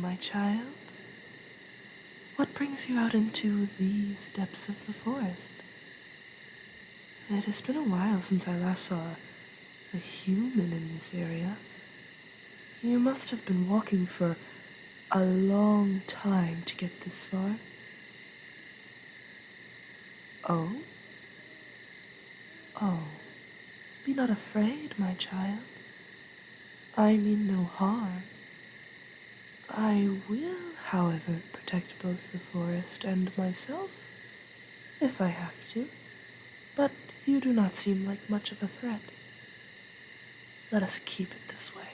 my child? What brings you out into these depths of the forest? It has been a while since I last saw a human in this area. You must have been walking for a long time to get this far. Oh? Oh, be not afraid, my child. I mean no harm. I will, however, protect both the forest and myself, if I have to, but you do not seem like much of a threat. Let us keep it this way.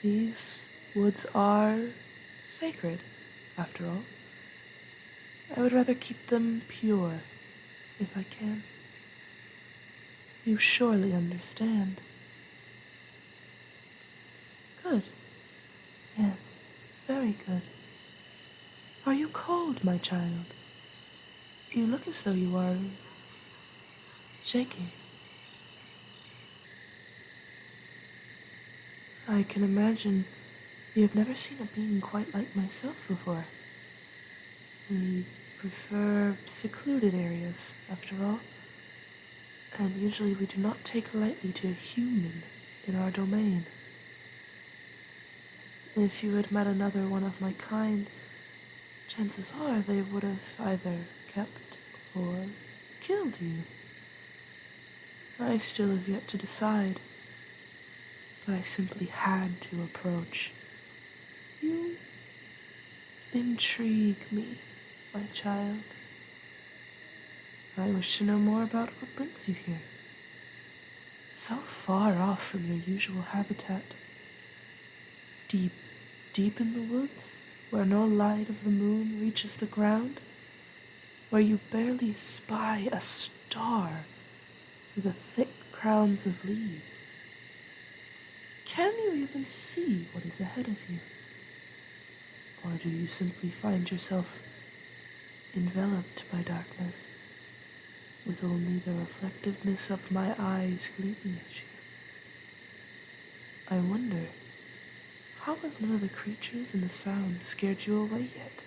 These woods are sacred, after all. I would rather keep them pure, if I can. You surely understand. Good. Yes, very good. Are you cold, my child? You look as though you are shaking. I can imagine you have never seen a being quite like myself before. We prefer secluded areas, after all, and usually we do not take lightly to a human in our domain. If you had met another one of my kind, chances are they would have either kept or killed you. I still have yet to decide, but I simply had to approach. You intrigue me, my child. I wish to know more about what brings you here. So far off from your usual habitat. Deep, deep in the woods, where no light of the moon reaches the ground, where you barely spy a star through the thick crowns of leaves. Can you even see what is ahead of you? Or do you simply find yourself enveloped by darkness, with only the reflectiveness of my eyes gleaming at you? I wonder, how have none of the creatures and the sounds scared you away yet?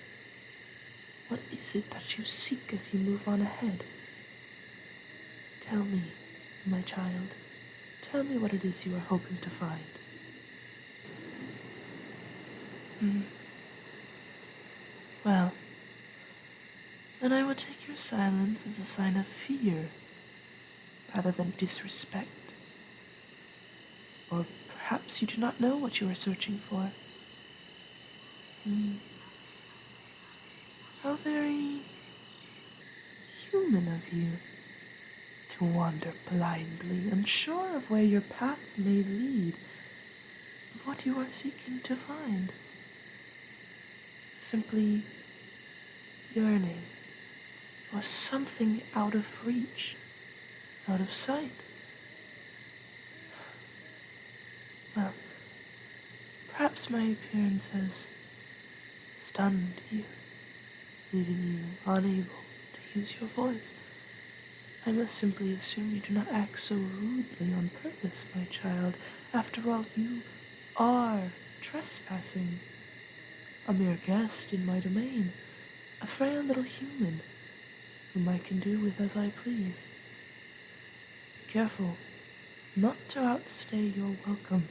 What is it that you seek as you move on ahead? Tell me, my child, tell me what it is you are hoping to find. Well, then I would take your silence as a sign of fear, rather than disrespect. Or perhaps you do not know what you are searching for. How very human of you to wander blindly, unsure of where your path may lead, of what you are seeking to find. Simply yearning for something out of reach, out of sight. Well, perhaps my appearance has stunned you, leaving you unable to use your voice. I must simply assume you do not act so rudely on purpose, my child. After all, you are trespassing. A mere guest in my domain, a frail little human, whom I can do with as I please. Be careful not to outstay your welcome,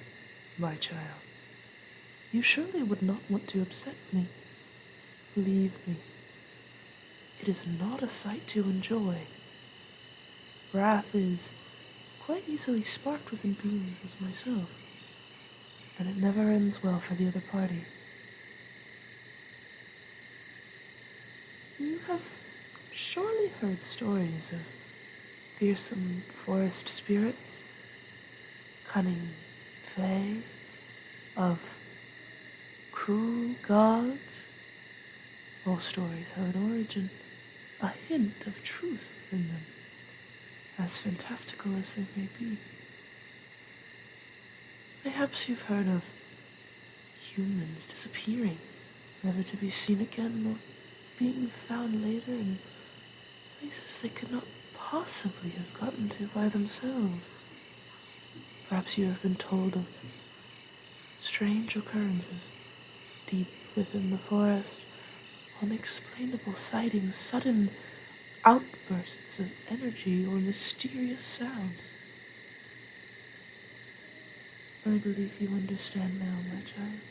my child. You surely would not want to upset me. Believe me, it is not a sight to enjoy. Wrath is quite easily sparked within beings as myself, and it never ends well for the other party. You have surely heard stories of fearsome forest spirits, cunning fae, of cruel gods. All stories have an origin, a hint of truth within them, as fantastical as they may be. Perhaps you've heard of humans disappearing, never to be seen again, or being found later in places they could not possibly have gotten to by themselves. Perhaps you have been told of strange occurrences deep within the forest, unexplainable sightings, sudden outbursts of energy, or mysterious sounds. I believe you understand now, my child.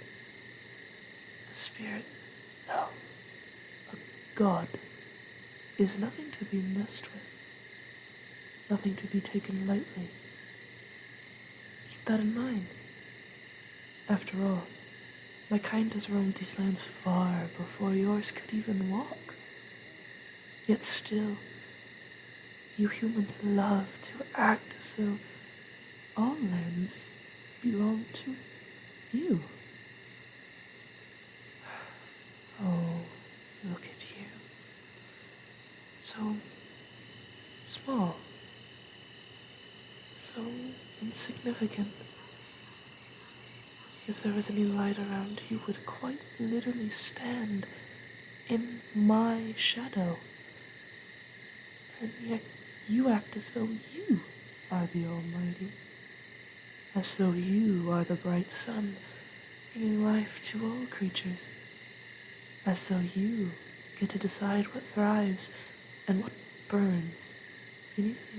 A spirit, no, a god, is nothing to be messed with, nothing to be taken lightly. Keep that in mind. After all, my kind has roamed these lands far before yours could even walk. Yet still, you humans love to act as though all lands belong to you. Oh, look at you. So small, so insignificant. If there was any light around, you would quite literally stand in my shadow. And yet you act as though you are the Almighty. As though you are the bright sun, bringing life to all creatures. As though you get to decide what thrives and what burns beneath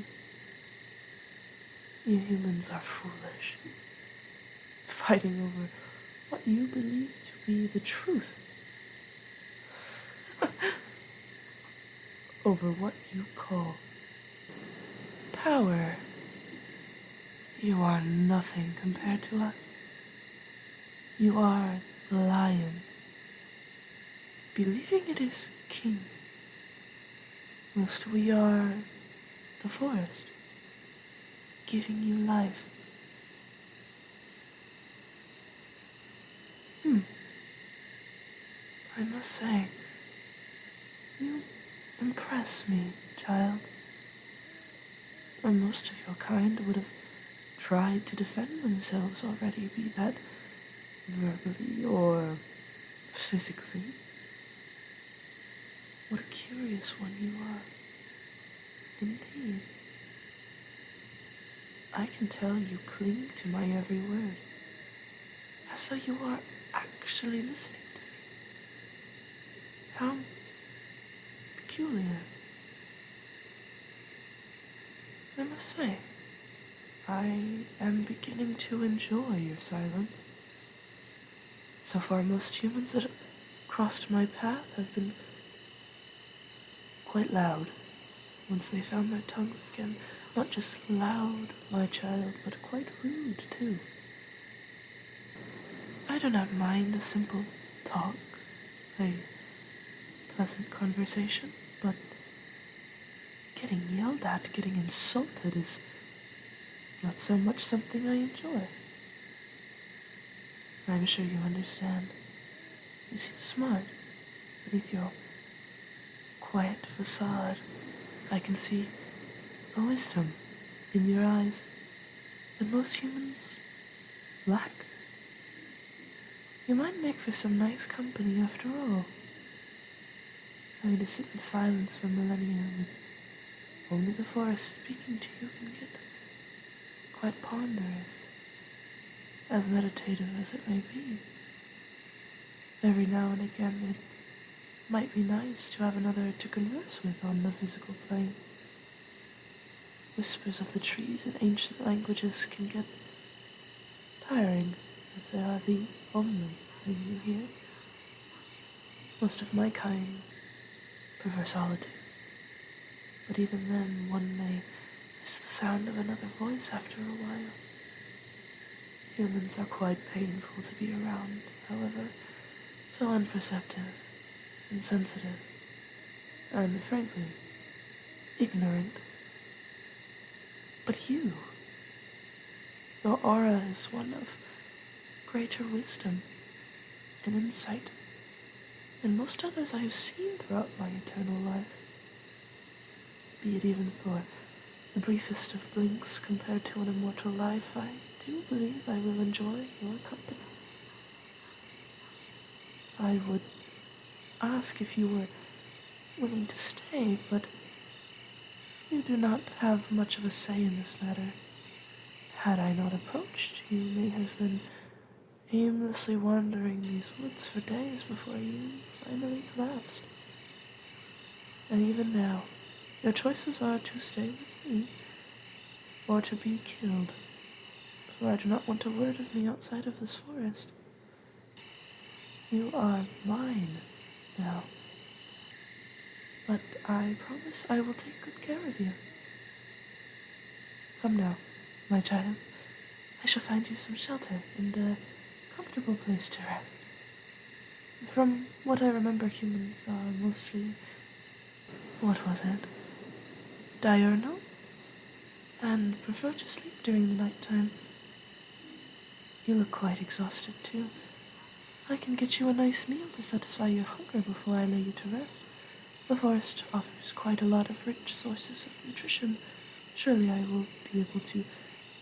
you. You humans are foolish, fighting over what you believe to be the truth. Over what you call power. You are nothing compared to us. You are the lion, believing it is king, whilst we are the forest, giving you life. I must say, you impress me, child. And most of your kind would have tried to defend themselves already, be that verbally or physically. What a curious one you are. Indeed. I can tell you cling to my every word, as though you are actually listening to me. How peculiar. I must say, I am beginning to enjoy your silence. So far, most humans that have crossed my path have been quite loud once they found their tongues again. Not just loud, my child, but quite rude, too. I do not mind a simple talk, a pleasant conversation, but getting yelled at, getting insulted is not so much something I enjoy. I'm sure you understand. You seem smart. Beneath your quiet facade, I can see a wisdom in your eyes that most humans lack. You might make for some nice company after all. Having to sit in silence for millennia with only the forest speaking to you can get quite ponderous, as meditative as it may be. Every now and again it might be nice to have another to converse with on the physical plane. Whispers of the trees in ancient languages can get tiring if they are the only thing you hear. Most of my kind prefer solitude, but even then one may miss the sound of another voice after a while. Humans are quite painful to be around, however, so unperceptive, insensitive, and frankly, ignorant. But you, your aura is one of greater wisdom and insight than most others I have seen throughout my eternal life. Be it even for the briefest of blinks compared to an immortal life, I do believe I will enjoy your company. I would ask if you were willing to stay, but you do not have much of a say in this matter. Had I not approached, you may have been aimlessly wandering these woods for days before you finally collapsed. And even now, your choices are to stay with me or to be killed, for I do not want a word of me outside of this forest. You are mine now, but I promise I will take good care of you. Come now, my child. I shall find you some shelter and a comfortable place to rest. From what I remember, humans are mostly, what was it, diurnal, and prefer to sleep during the nighttime. You look quite exhausted, too. I can get you a nice meal to satisfy your hunger before I lay you to rest. The forest offers quite a lot of rich sources of nutrition. Surely I will be able to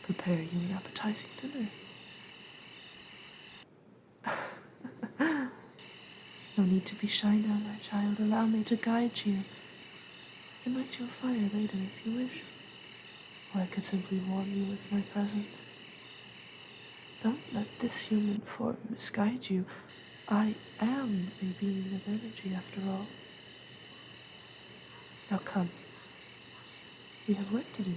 prepare you an appetizing dinner. No need to be shy now, my child. Allow me to guide you. I can light you a fire later if you wish, or I could simply warm you with my presence. Don't let this human form misguide you. I am a being of energy, after all. Now come. We have work to do.